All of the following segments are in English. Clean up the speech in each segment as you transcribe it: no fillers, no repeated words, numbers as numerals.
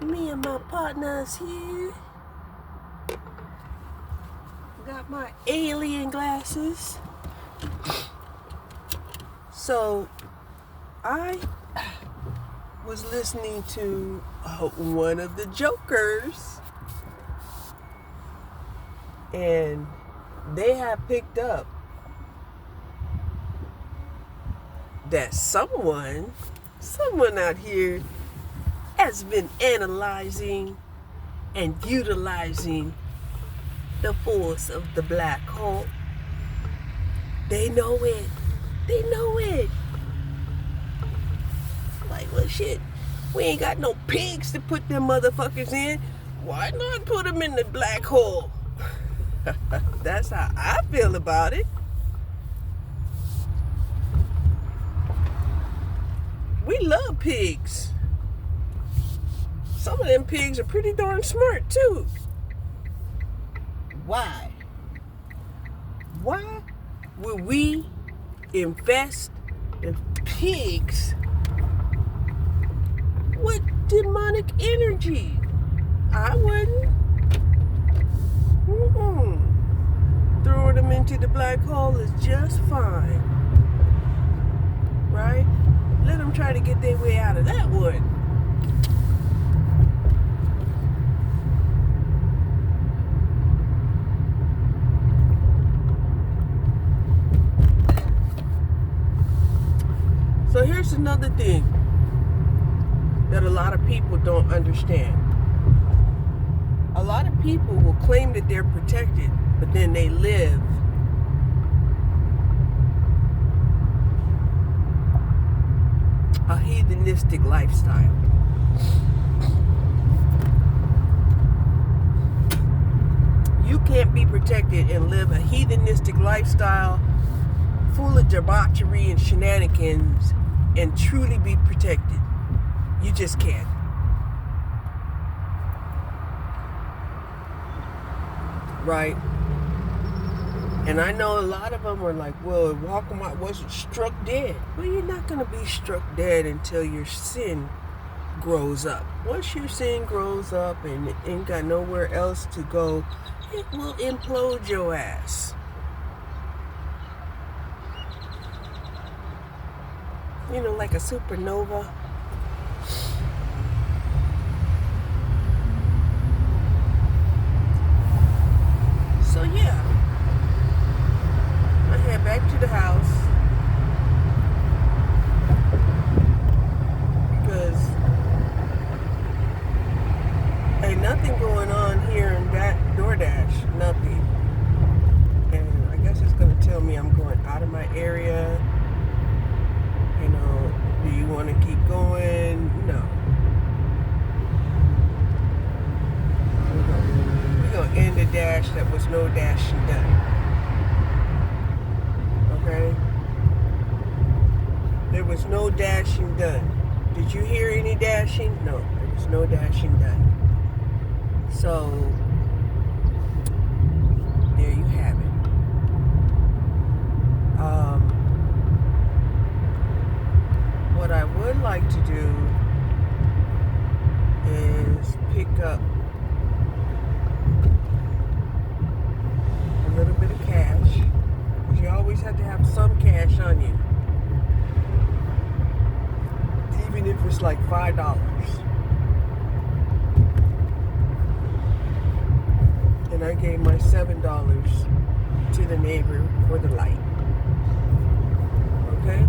Me and my partners here. Got my alien glasses. So I was listening to one of the Jokers, and they have picked up that someone out here has been analyzing and utilizing the force of the black hole. They know it. They know it. Like, well, shit, we ain't got no pigs to put them motherfuckers in. Why not put them in the black hole? That's how I feel about it. We love pigs. Some of them pigs are pretty darn smart, too. Why? Why would we invest in pigs with demonic energy? I wouldn't. Throwing them into the black hole is just fine. Right? Let them try to get their way out of that one. So here's another thing that a lot of people don't understand. A lot of people will claim that they're protected, but then they live a heathenistic lifestyle. You can't be protected and live a heathenistic lifestyle full of debauchery and shenanigans and truly be protected. You just can't. Right? And I know a lot of them are like, well, Walkmart wasn't struck dead. Well, you're not going to be struck dead until your sin grows up. Once your sin grows up and it ain't got nowhere else to go, it will implode your ass. You know, like a supernova. So yeah, I head back to the house because ain't nothing going on here in that DoorDash, nothing. And I guess it's gonna tell me I'm going out of my area. You know, do you want to keep going? No. We're going to end the dash that was no dashing done. Okay? There was no dashing done. Did you hear any dashing? No, there was no dashing done. So, there you have it. What I would like to do is pick up a little bit of cash. You always have to have some cash on you. Even if it's like $5. And I gave my $7 to the neighbor for the light. Okay?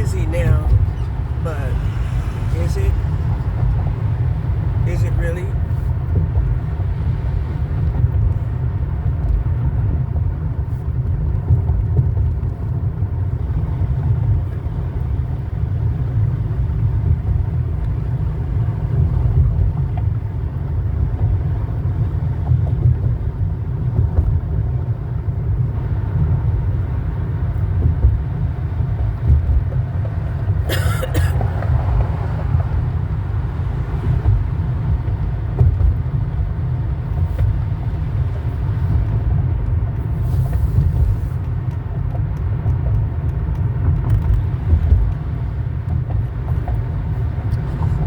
busy now, but is it? Is it really?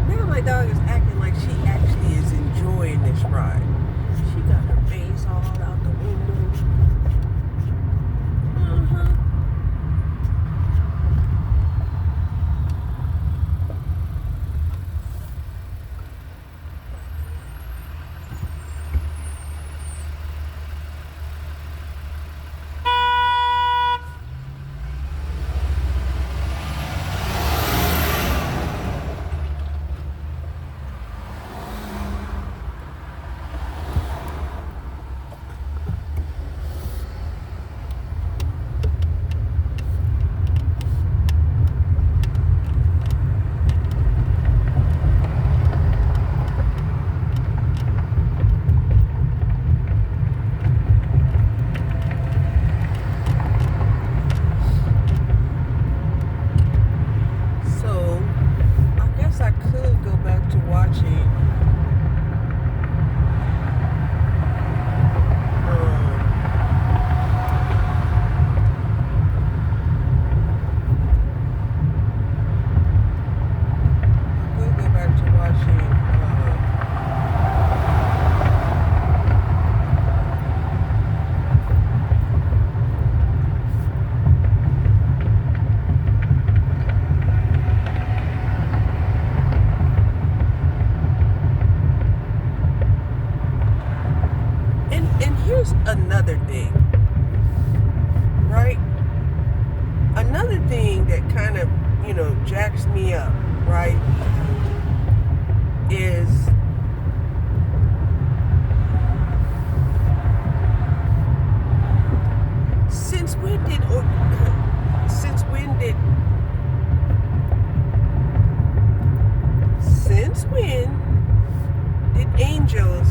Now my dog is acting like she actually is enjoying this ride. She got her face all out the window. Uh-huh. So I guess I could go back to watching and here's another thing, right? Another thing that kind of, jacks me up, right, is since when did angels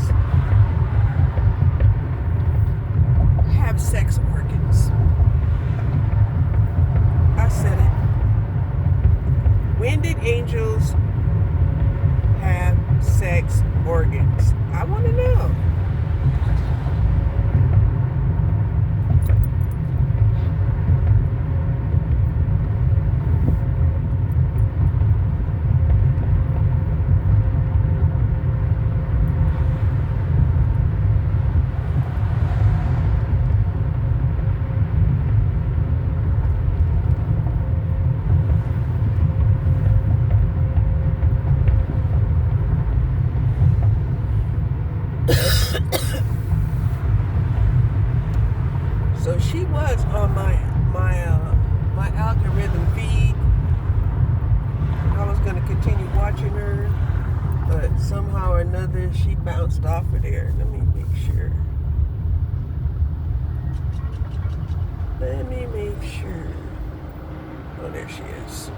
have sex organs? I said it. When did angels have sex organs? I want to know. So she was on my algorithm feed. I was gonna continue watching her, but somehow or another she bounced off of there. Let me make sure. Oh, there she is.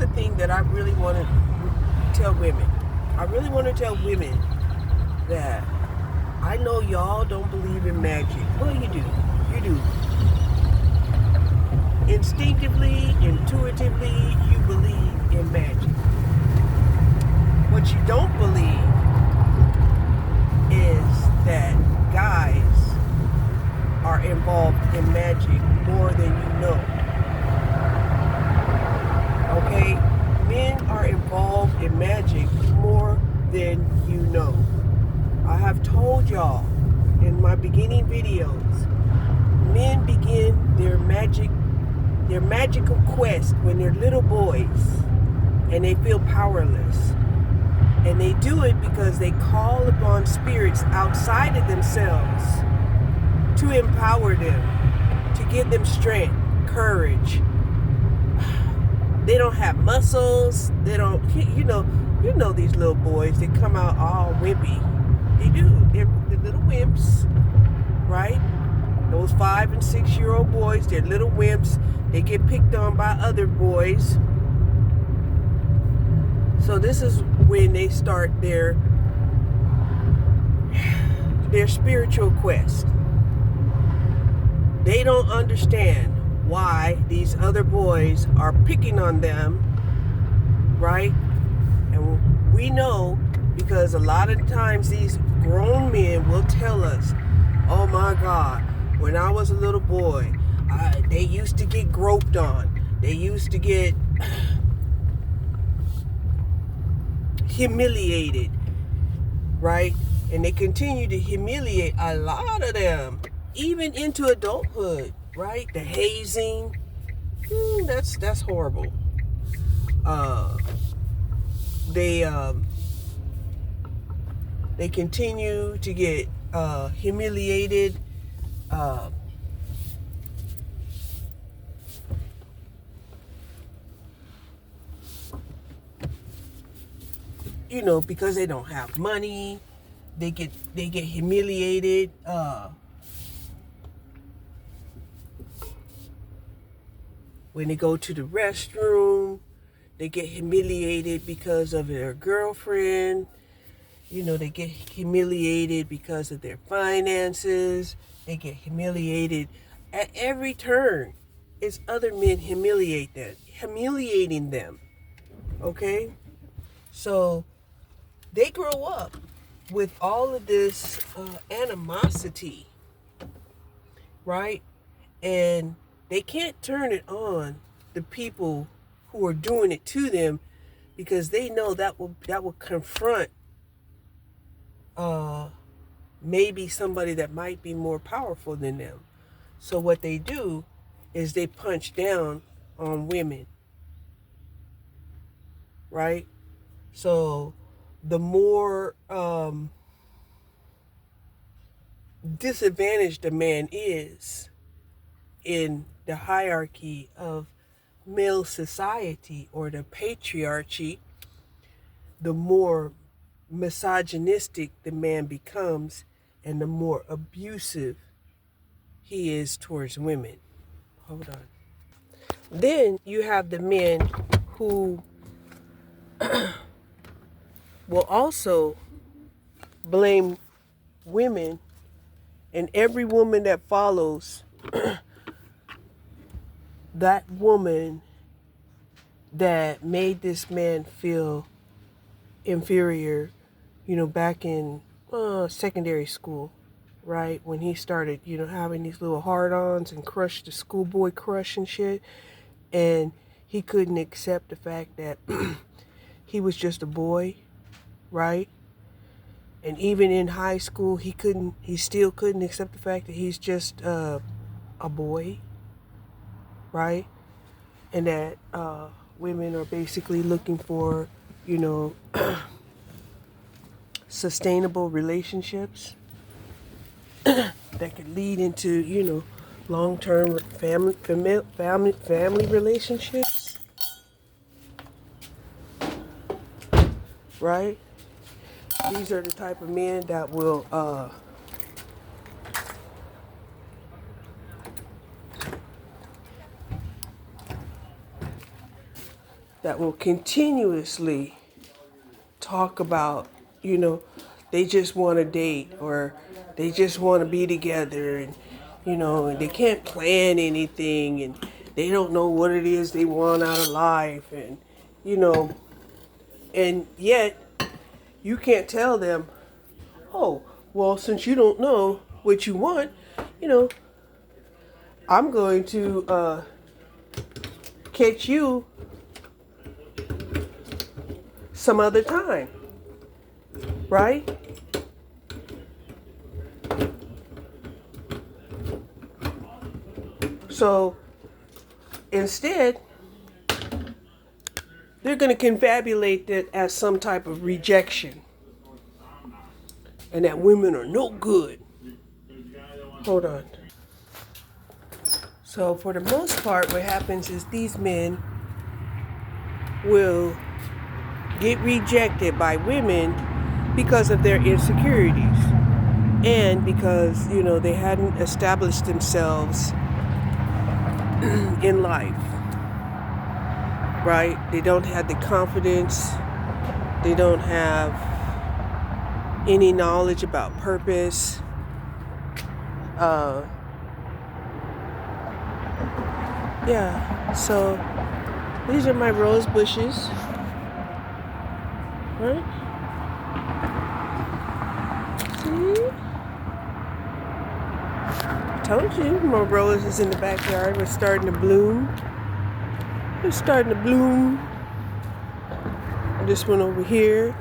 the thing that I really want to tell women. I really want to tell women that I know y'all don't believe in magic. Well, you do. You do. Instinctively, intuitively, you believe in magic. What you don't believe is that guys are involved in magic more than you know. Okay? Men are involved in magic more than you know. I have told y'all in my beginning videos, men begin their magical quest when they're little boys and they feel powerless. And they do it because they call upon spirits outside of themselves to empower them, to give them strength, courage. They don't have muscles. They don't, you know these little boys, they come out all wimpy. They do. They're little wimps, right? Those 5 and 6 year old boys, they're little wimps. They get picked on by other boys. So this is when they start their spiritual quest. They don't understand why these other boys are picking on them, right? And we know because a lot of times these grown men will tell us, oh my God, when I was a little boy, they used to get groped on. They used to get humiliated, right? And they continue to humiliate a lot of them, even into adulthood, right? The hazing, that's horrible. They continue to get humiliated. Because they don't have money, they get humiliated. When they go to the restroom, they get humiliated because of their girlfriend. They get humiliated because of their finances. They get humiliated at every turn. It's other men humiliating them. Okay? So they grow up with all of this animosity, right? And they can't turn it on the people who are doing it to them, because they know that will confront maybe somebody that might be more powerful than them. So what they do is they punch down on women, right? So the more disadvantaged a man is in the hierarchy of male society or the patriarchy, the more misogynistic the man becomes and the more abusive he is towards women. Hold on. Then you have the men who will also blame women, and every woman that follows that woman that made this man feel inferior, back in secondary school, right? When he started, having these little hard-ons and crushed the schoolboy crush and shit. And he couldn't accept the fact that he was just a boy, right? And even in high school, he still couldn't accept the fact that he's just a boy, right? And that women are basically looking for, sustainable relationships that could lead into, long-term family relationships, right? These are the type of men that will that will continuously talk about, they just want to date, or they just want to be together, and, and they can't plan anything, and they don't know what it is they want out of life, and, and yet you can't tell them, oh, well, since you don't know what you want, I'm going to catch you some other time, right? So instead, they're going to confabulate that as some type of rejection, and that women are no good. Hold on. So for the most part, what happens is these men will get rejected by women because of their insecurities, and because, they hadn't established themselves in life, right? They don't have the confidence. They don't have any knowledge about purpose. So these are my rose bushes, right? See? Told you, my roses in the backyard were starting to bloom. They're starting to bloom. This one over here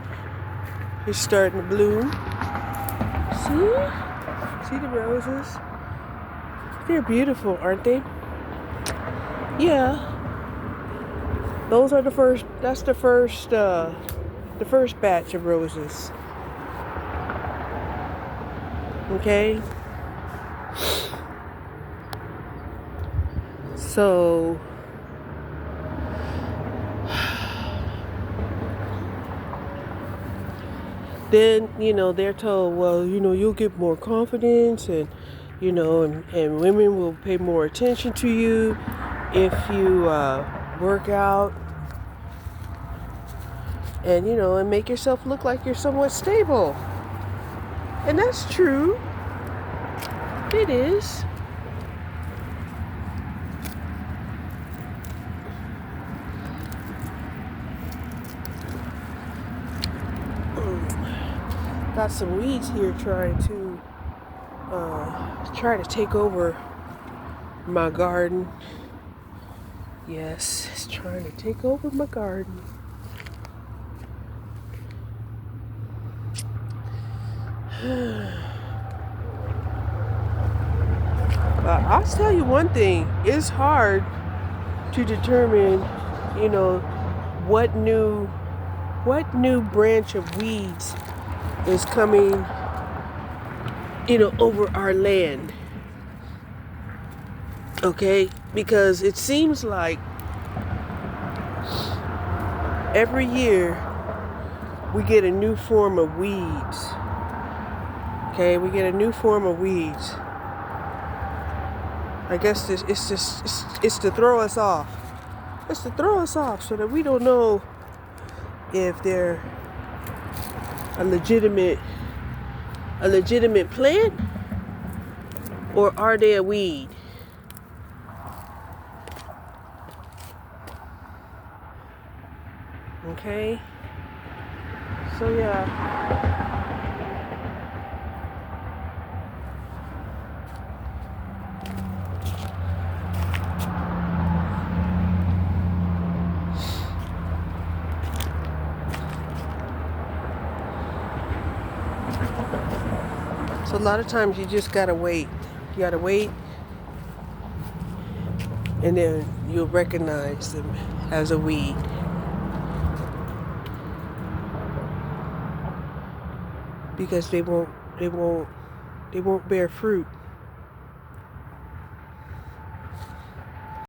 is starting to bloom. See the roses? They're beautiful, aren't they? Yeah. Those are the first. That's the first batch of roses. Okay. So then, they're told, well, you'll get more confidence, and, and women will pay more attention to you if you work out, and, and make yourself look like you're somewhat stable. And that's true. It is. Got some weeds here trying to take over my garden. Yes, it's trying to take over my garden. I'll tell you one thing. It's hard to determine, what new branch of weeds is coming, over our land. Okay? Because it seems like every year we get a new form of weeds. Okay? We get a new form of weeds. I guess it's to throw us off. It's to throw us off so that we don't know if they're a legitimate plant, or are they a weed? Okay? So yeah. So a lot of times you just gotta wait. You gotta wait, and then you'll recognize them as a weed. Because they won't bear fruit.